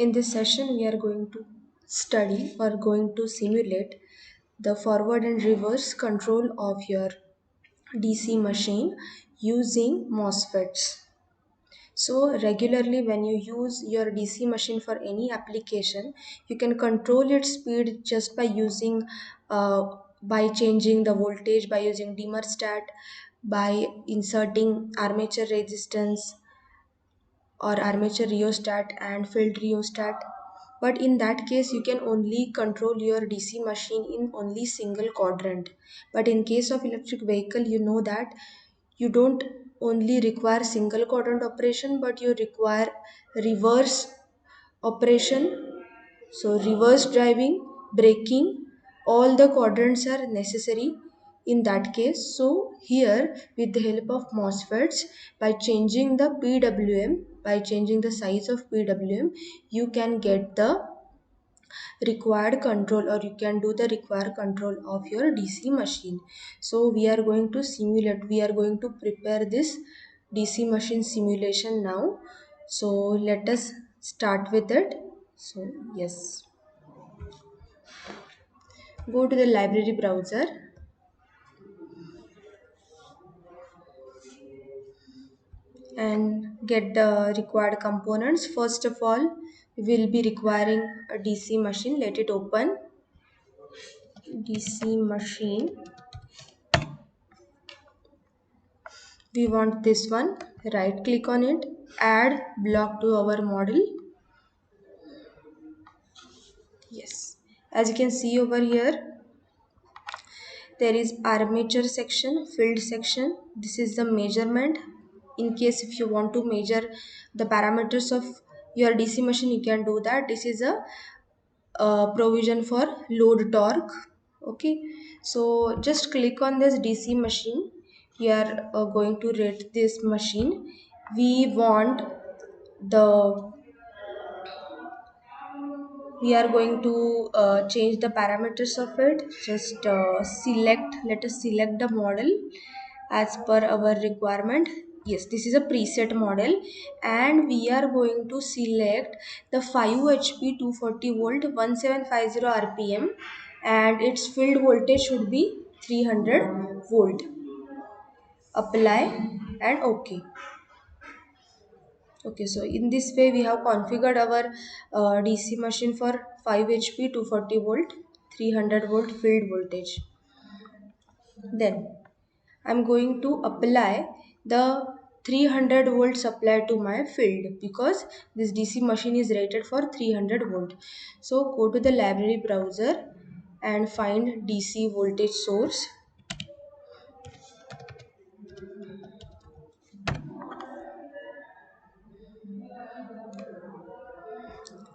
In this session, we are going to study or going to simulate the forward and reverse control of your DC machine using MOSFETs. So regularly when you use your DC machine for any application, you can control its speed just by using by changing the voltage, by using dimmer stat, by inserting armature resistance or armature rheostat and field rheostat. But in that case, you can only control your DC machine in only single quadrant. But in case of electric vehicle, you know that you don't only require single quadrant operation, but you require reverse operation. So reverse driving, braking, all the quadrants are necessary in that case. So here, with the help of MOSFETs, by changing the PWM, by changing the size of PWM, you can get the required control, or you can do the required control of your DC machine. So we are going to simulate, we are going to prepare this DC machine simulation now. So let us start with it. So yes, go to the library browser and get the required components. First of all, we will be requiring a DC machine. Let it open. DC machine, we want this one. Right click on it, add block to our model. Yes, as you can see over here, there is armature section, field section. This is the measurement. In case if you want to measure the parameters of your DC machine, you can do that. This is a provision for load torque. Okay, so just click on this DC machine. We are going to rate this machine. We want the we are going to change the parameters of it. Just select, let us select the model as per our requirement. Yes, this is a preset model, and we are going to select the 5 HP 240 volt 1750 rpm, and its field voltage should be 300 volt. Apply and OK. Okay, so in this way we have configured our DC machine for 5 HP 240 volt 300 volt field voltage. Then I'm going to apply the 300 volt supply to my field, because this DC machine is rated for 300 volt. So go to the library browser and find DC voltage source.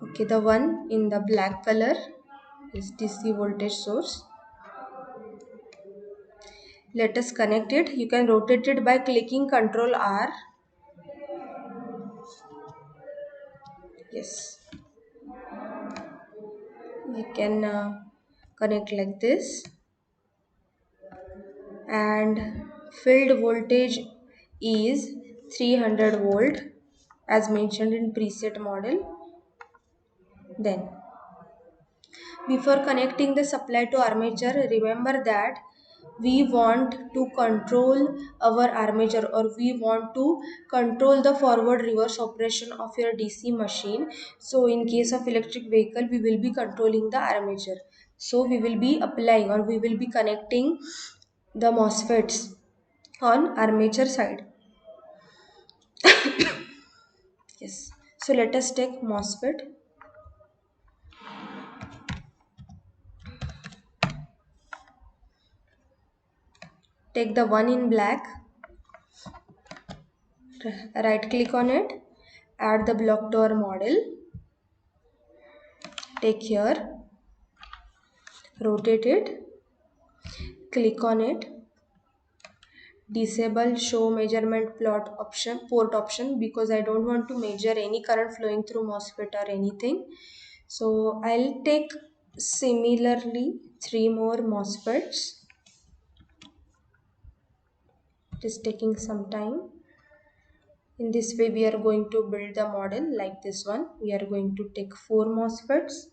Okay, the one in the black color is DC voltage source. Let us connect it. You can rotate it by clicking Ctrl R. Yes, you can connect like this, and field voltage is 300 volt as mentioned in preset model. Then before connecting the supply to armature, remember that we want to control our armature, or we want to control the forward reverse operation of your DC machine. So in case of electric vehicle, we will be controlling the armature. So we will be applying, or we will be connecting the MOSFETs on armature side. Yes. So let us take MOSFET. Take the one in black. Right click on it, add the block to our model, take here, rotate it, click on it, disable show measurement plot option, port option, because I don't want to measure any current flowing through MOSFET or anything. So I'll take similarly 3 more MOSFETs. It is taking some time. In this way, we are going to build the model like this one. We are going to take 4 MOSFETs.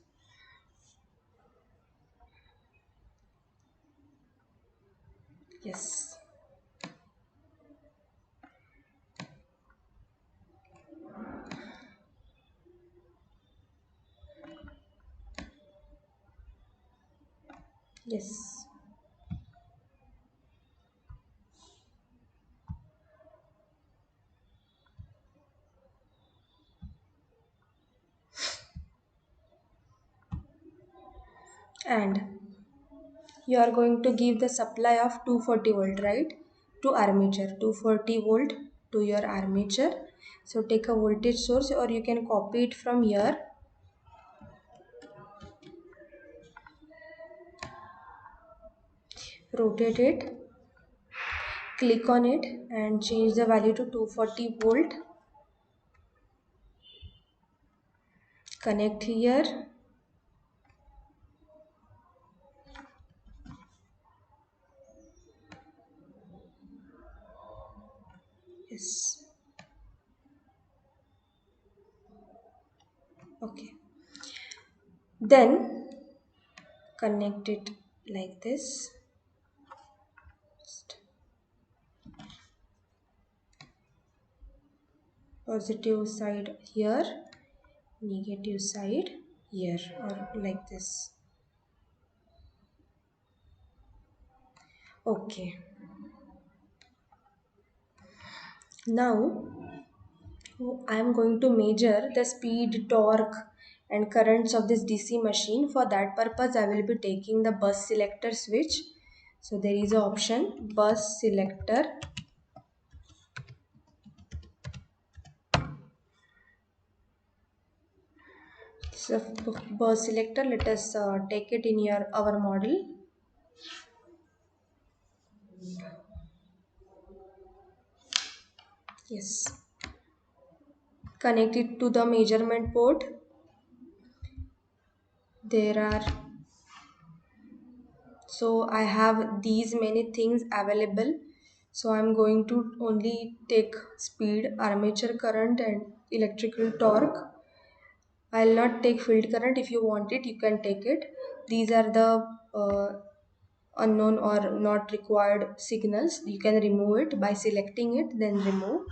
Yes. Yes. And you are going to give the supply of 240 volt, right, to armature. 240 volt to your armature. So take a voltage source, or you can copy it from here. Rotate it, click on it and change the value to 240 volt. Connect here. Yes. Okay. Then connect it like this. Positive side here, negative side here, or like this. Okay. Now I am going to measure the speed, torque and currents of this DC machine. For that purpose, I will be taking the bus selector switch. So there is an option bus selector. So bus selector, let us take it in our model. Yes. Connect it to the measurement port. There are, so I have these many things available. So I'm going to only take speed, armature current and electrical torque. I'll not take field current. If you want it, you can take it. These are the unknown or not required signals. You can remove it by selecting it, then remove.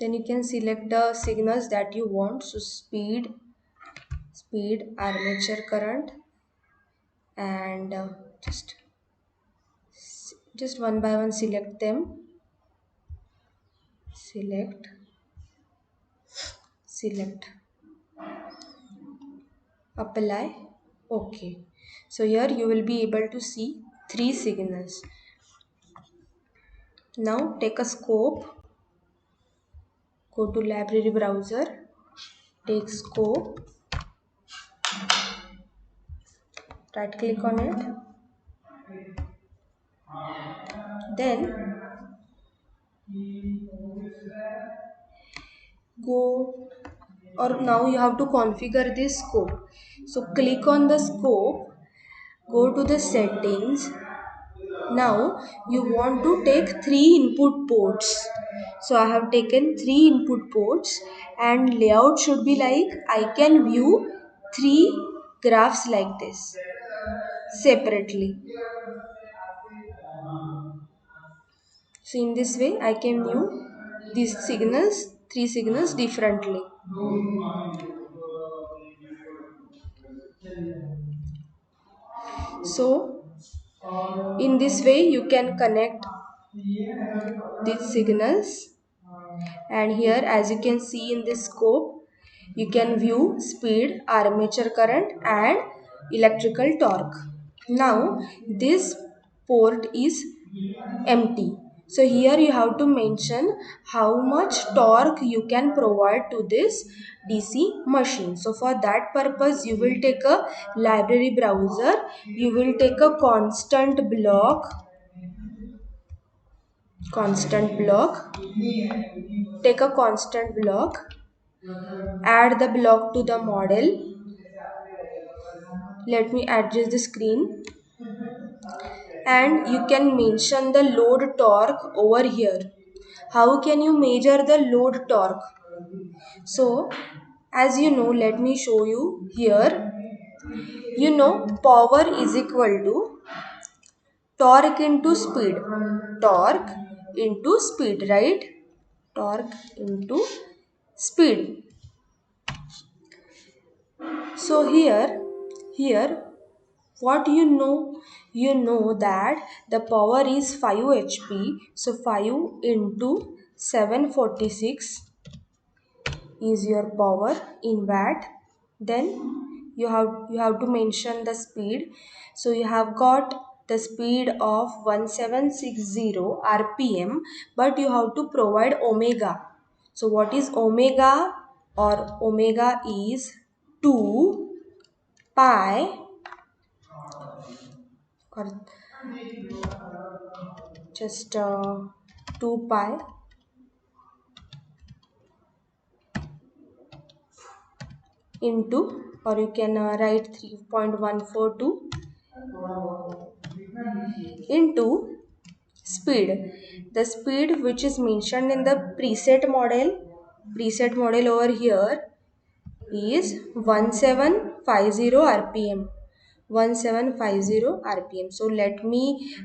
Then you can select the signals that you want. So speed, armature current, and just one by one select them. Select, apply. Okay, so here you will be able to see 3 signals. Now take a scope, go to library browser, take scope, right click on it, then go, or now you have to configure this scope. So click on the scope, go to the settings. Now you want to take 3 input ports. So I have taken 3 input ports, and layout should be like I can view 3 graphs like this separately. So in this way I can view these signals, 3 signals differently. So in this way you can connect these signals, and here as you can see in this scope you can view speed, armature current and electrical torque. Now this port is empty. So here you have to mention how much torque you can provide to this DC machine. So for that purpose you will take a library browser, you will take a constant block, take a constant block, add the block to the model. Let me adjust the screen, and you can mention the load torque over here. How can you measure the load torque? So, as you know, let me show you here. You know, power is equal to torque into speed. Torque into speed, right? Torque into speed. So here, what you know that the power is 5 HP. So 5 into 746 is your power in watt. Then you have to mention the speed. So you have got the speed of 1760 rpm, but you have to provide omega. So what is omega? Or omega is 2 pi, or just 2 pi into, or you can write 3.142 into speed. The speed which is mentioned in the preset model over here is 1750 rpm. 1750 rpm. So let me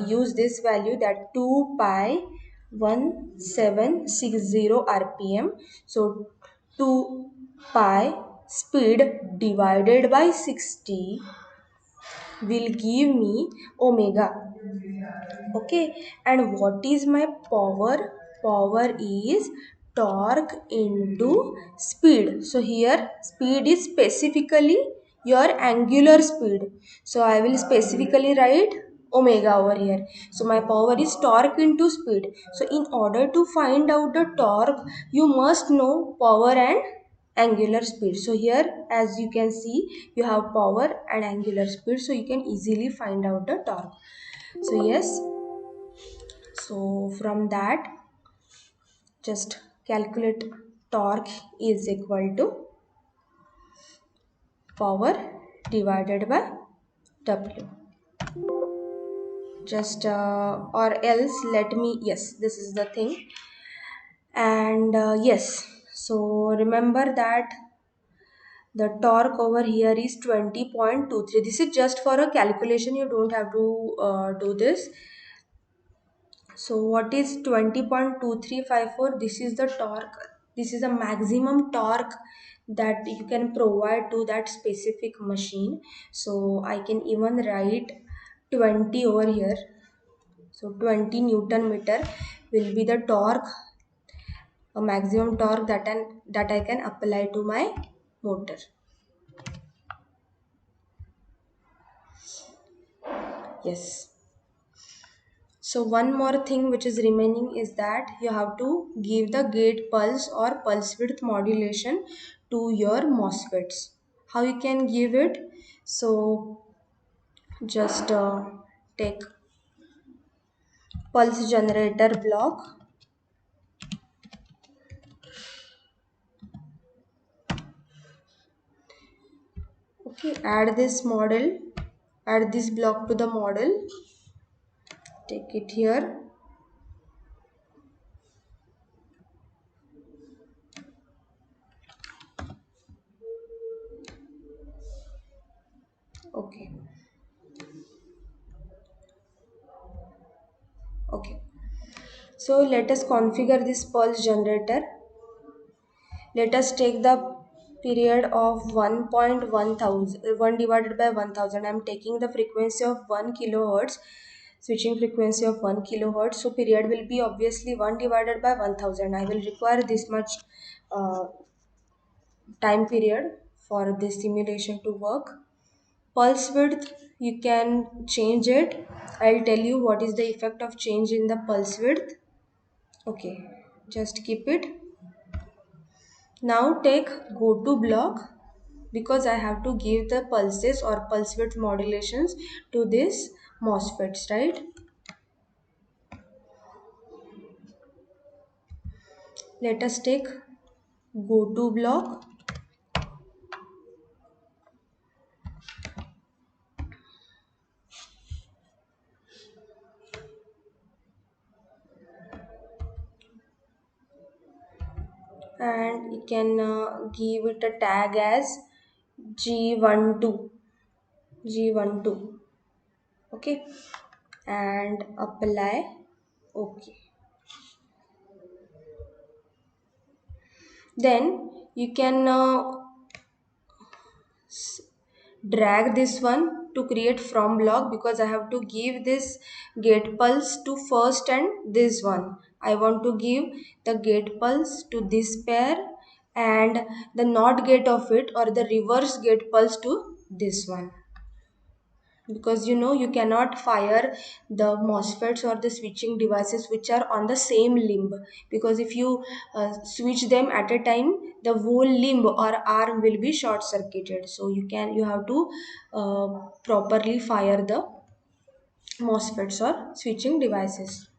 use this value, that 2 pi 1760 rpm. So 2 pi speed divided by 60 will give me omega. Okay, and what is my power? Power is torque into speed. So here speed is specifically your angular speed, so I will specifically write omega over here. So my power is torque into speed. So in order to find out the torque, you must know power and angular speed. So here, as you can see, you have power and angular speed, so you can easily find out the torque. So yes, so from that, just calculate torque is equal to power divided by W. Just or else let me, yes, this is the thing. And yes, so remember that the torque over here is 20.23. This is just for a calculation, you don't have to do this. So what is 20.2354? This is the torque. This is the maximum torque that you can provide to that specific machine. So I can even write 20 over here. So 20 Newton meter will be the torque, a maximum torque that I can apply to my motor. Yes. So one more thing which is remaining is that you have to give the gate pulse or pulse width modulation to your MOSFETs. How you can give it? So just take pulse generator block. Okay, add this block to the model. Take it here. Okay. Okay. So let us configure this pulse generator. Let us take the period of 1 divided by 1000. I am taking the frequency of 1 kilohertz, switching frequency of 1 kilohertz. So period will be obviously 1 divided by 1000. I will require this much uh, time period for this simulation to work. Pulse width, you can change it. I'll tell you what is the effect of change in the pulse width. Okay, just keep it. Now take go to block, because I have to give the pulses or pulse width modulations to this MOSFETs, right? Let us take go to block. and you can give it a tag as G12. G12. Okay, and apply. Okay, then you can drag this one to create from block, because I have to give this gate pulse to first and this one. I want to give the gate pulse to this pair and the NOT gate of it or the reverse gate pulse to this one, because you cannot fire the MOSFETs or the switching devices which are on the same limb, because if you switch them at a time, the whole limb or arm will be short circuited. So you have to properly fire the MOSFETs or switching devices.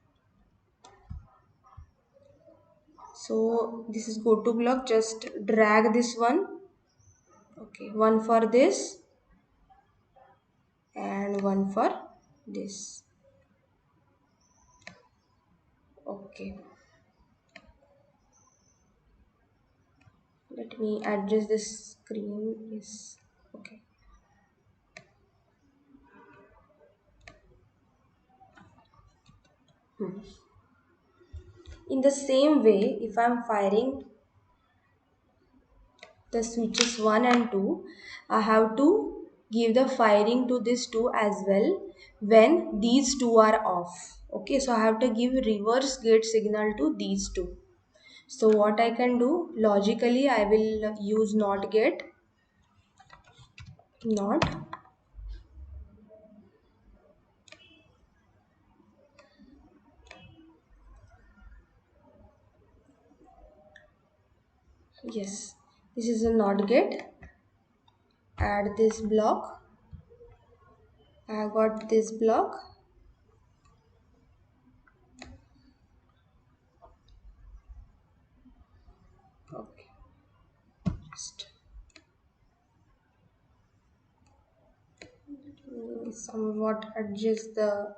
So this is go to block, just drag this one. Okay, one for this and one for this. Okay, let me address this screen. Yes, okay. In the same way, if I'm firing the switches 1 and 2, I have to give the firing to this 2 as well when these two are off. Okay, so I have to give reverse gate signal to these two. So what I can do, logically I will use NOT gate, NOT. Yes, this is a NOT gate. Add this block. I got this block. Okay, just somewhat adjust the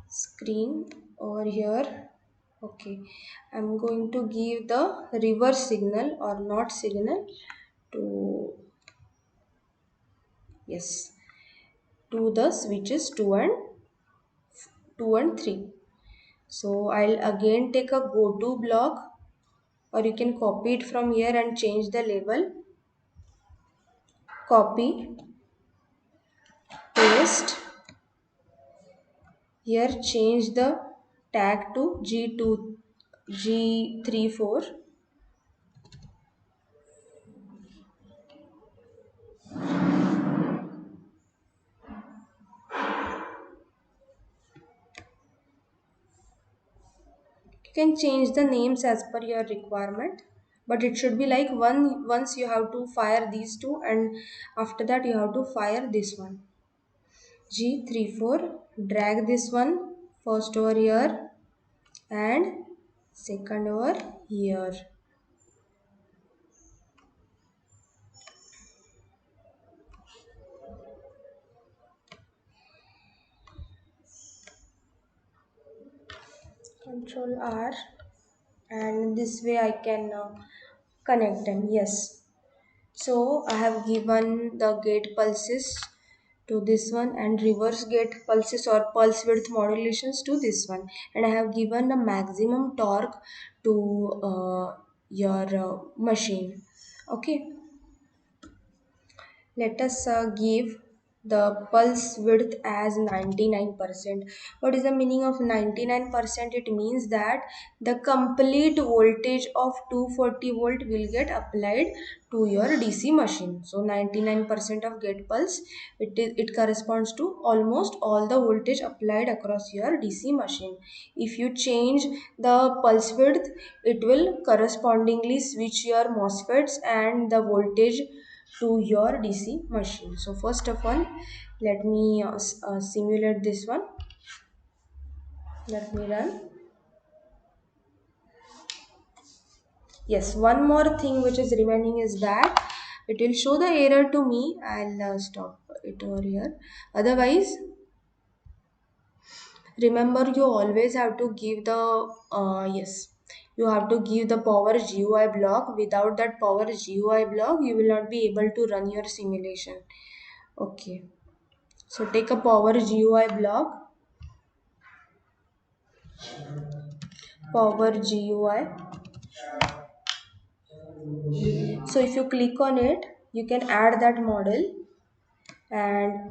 screen over here. Okay, I'm going to give the reverse signal or NOT signal to, yes, to the switches 2 and 3. So I'll again take a go to block, or you can copy it from here and change the label. Copy, paste. Here change the tag to G2, G34. You can change the names as per your requirement, but it should be like once you have to fire these two and after that you have to fire this one. G34, drag this one first over here and second over here. Control R, and this way I can connect them. Yes, so I have given the gate pulses to this one and reverse gate pulses or pulse width modulations to this one, and I have given the maximum torque to your machine. Okay, let us give the pulse width as 99%. What is the meaning of 99%? It means that the complete voltage of 240 volt will get applied to your DC machine. So 99% of gate pulse, it corresponds to almost all the voltage applied across your DC machine. If you change the pulse width, it will correspondingly switch your MOSFETs and the voltage to your DC machine. So first of all, let me simulate this one. Let me run. Yes, one more thing which is remaining is that it will show the error to me. I'll stop it over here. Otherwise, remember you always have to give the yes, you have to give the power GUI block. Without that power GUI block, you will not be able to run your simulation. Okay, so take a power GUI block, power GUI. So if you click on it, you can add that model and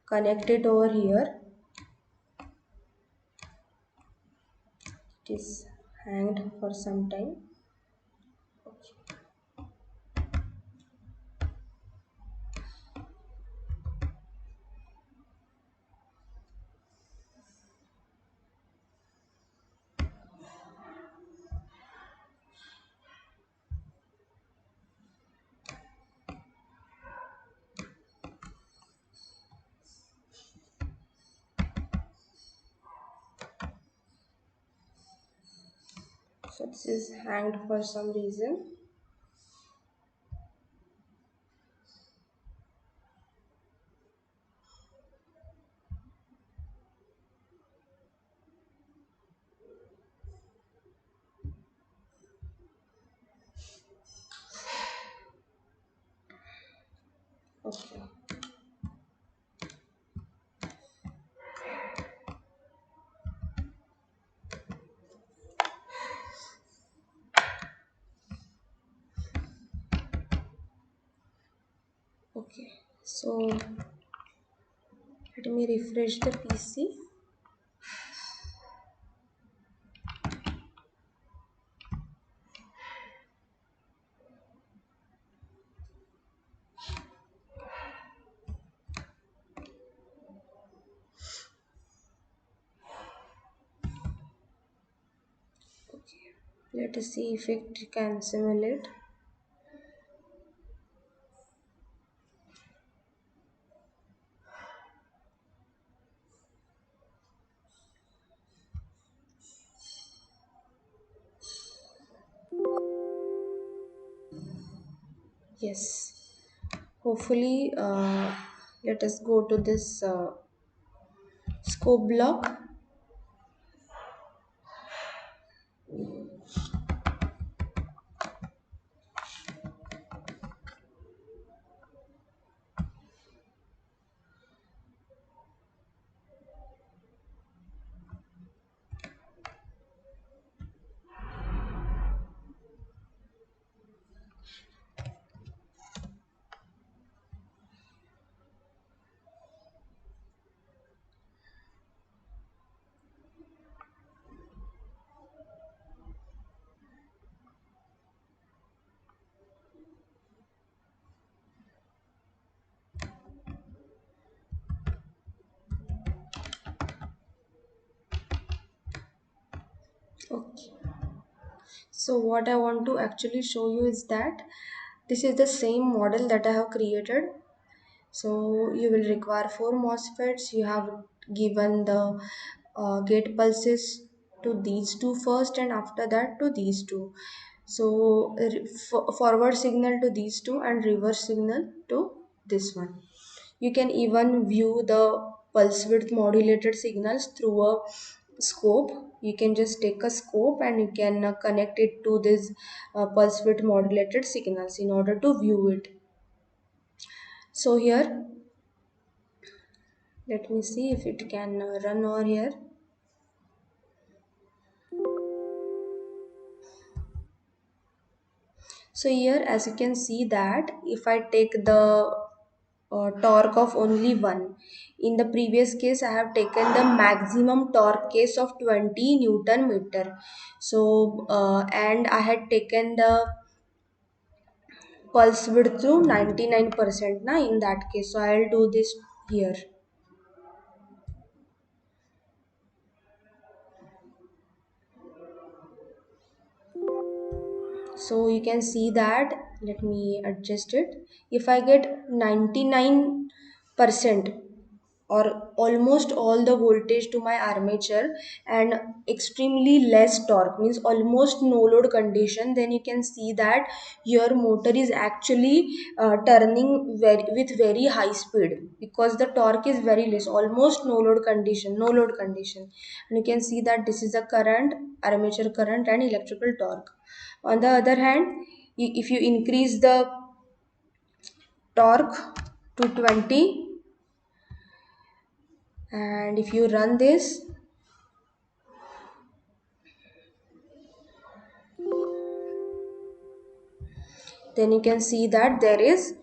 connect it over here. It is hanged for some time. Okay. So this is hanged for some reason. Okay. Okay. So let me refresh the PC. Okay. Let us see if it can simulate. Yes. Hopefully, let us go to this scope block. Okay. So what I want to actually show you is that this is the same model that I have created. So you will require 4 MOSFETs. You have given the gate pulses to these two first, and after that to these two. So forward signal to these two and reverse signal to this one. You can even view the pulse width modulated signals through a scope. You can just take a scope and you can connect it to this pulse width modulated signals in order to view it. So here, let me see if it can run over here. So here, as you can see that if I take the torque of only one, in the previous case I have taken the maximum torque case of 20 Newton meter. So and I had taken the pulse width to 99% na in that case. So I'll do this here. So you can see that, let me adjust it. If I get 99%, or almost all the voltage to my armature and extremely less torque, means almost no load condition, then you can see that your motor is actually turning with very high speed, because the torque is very less, almost no load condition, and you can see that this is a current, armature current and electrical torque. On the other hand, if you increase the torque to 20, and if you run this, then you can see that there is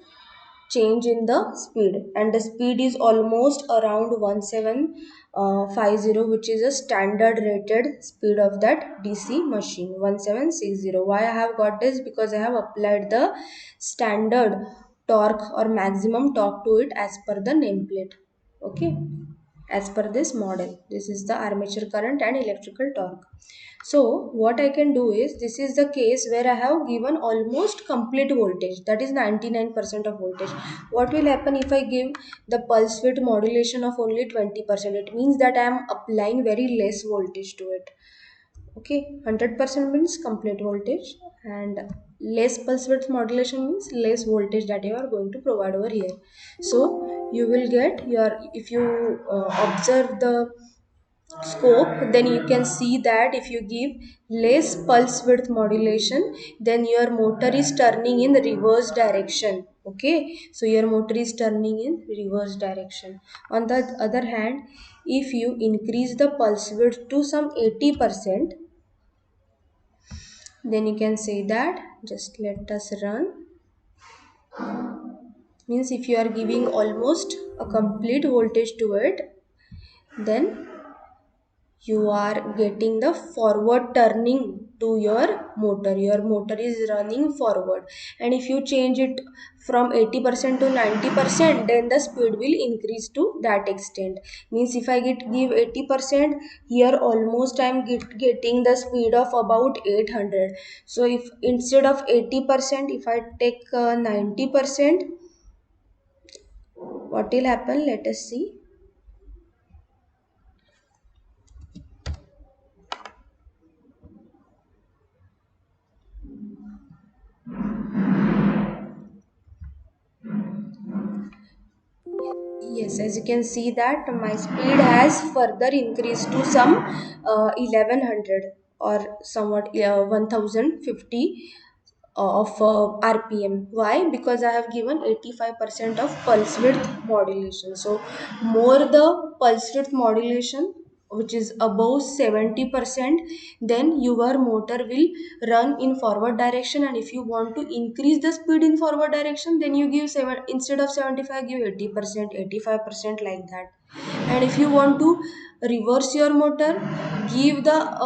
change in the speed, and the speed is almost around 1750, which is a standard rated speed of that DC machine, 1760. Why I have got this? Because I have applied the standard torque or maximum torque to it as per the nameplate. Okay, as per this model, this is the armature current and electrical torque. So what I can do is, this is the case where I have given almost complete voltage, that is 99% of voltage. What will happen if I give the pulse width modulation of only 20%? It means that I am applying very less voltage to it. Okay, 100% means complete voltage, and less pulse width modulation means less voltage that you are going to provide over here. So you will get your, if you observe the scope, then you can see that if you give less pulse width modulation, then your motor is turning in the reverse direction. Okay, so your motor is turning in reverse direction. On the other hand, if you increase the pulse width to some 80%, then you can say that, just let us run, means if you are giving almost a complete voltage to it, then you are getting the forward turning to your motor is running forward. And if you change it from 80% to 90%, then the speed will increase to that extent. Means if I give 80%, here almost I am getting the speed of about 800. So if instead of 80%, if I take 90%, what will happen? Let us see. Yes, as you can see that my speed has further increased to some 1100 or somewhat 1050 of RPM. Why? Because I have given 85% of pulse width modulation. So more the pulse width modulation, which is above 70%, then your motor will run in forward direction. And if you want to increase the speed in forward direction, then you give 7, instead of 75, give 80%, 85%, like that. And if you want to reverse your motor, give the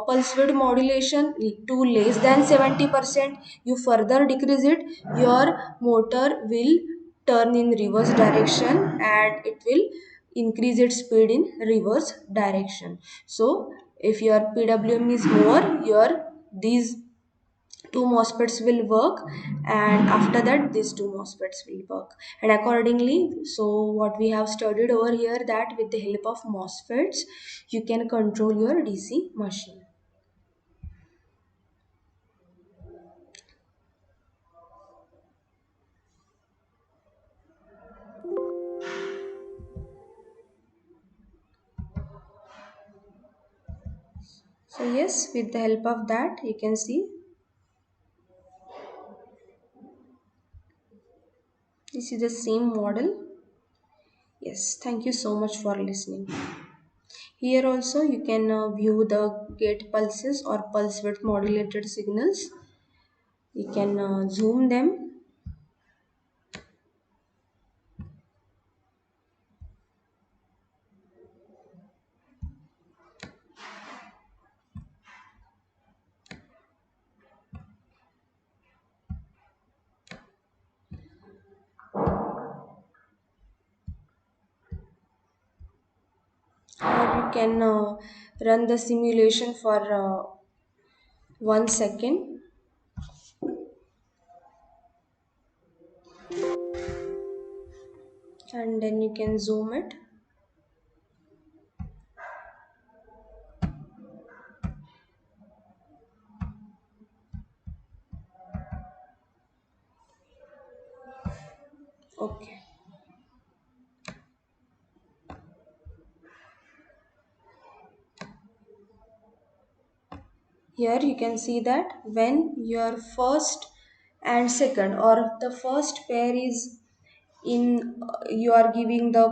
pulse width modulation to less than 70%, you further decrease it, your motor will turn in reverse direction and it will increase its speed in reverse direction. So if your PWM is more, your these two MOSFETs will work, and after that these two MOSFETs will work. And accordingly, so what we have studied over here, that with the help of MOSFETs you can control your DC machine. So yes, with the help of that you can see this is the same model. Yes, thank you so much for listening. Here also you can view the gate pulses or pulse width modulated signals. You can zoom them. Or you can run the simulation for 1 second, and then you can zoom it. Okay. Here you can see that when your first and second or the first pair is in you are giving the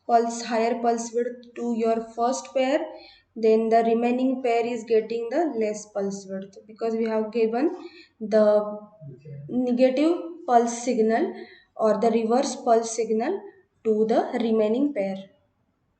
pulse higher pulse width to your first pair, then the remaining pair is getting the less pulse width because we have given the negative pulse signal or the reverse pulse signal to the remaining pair.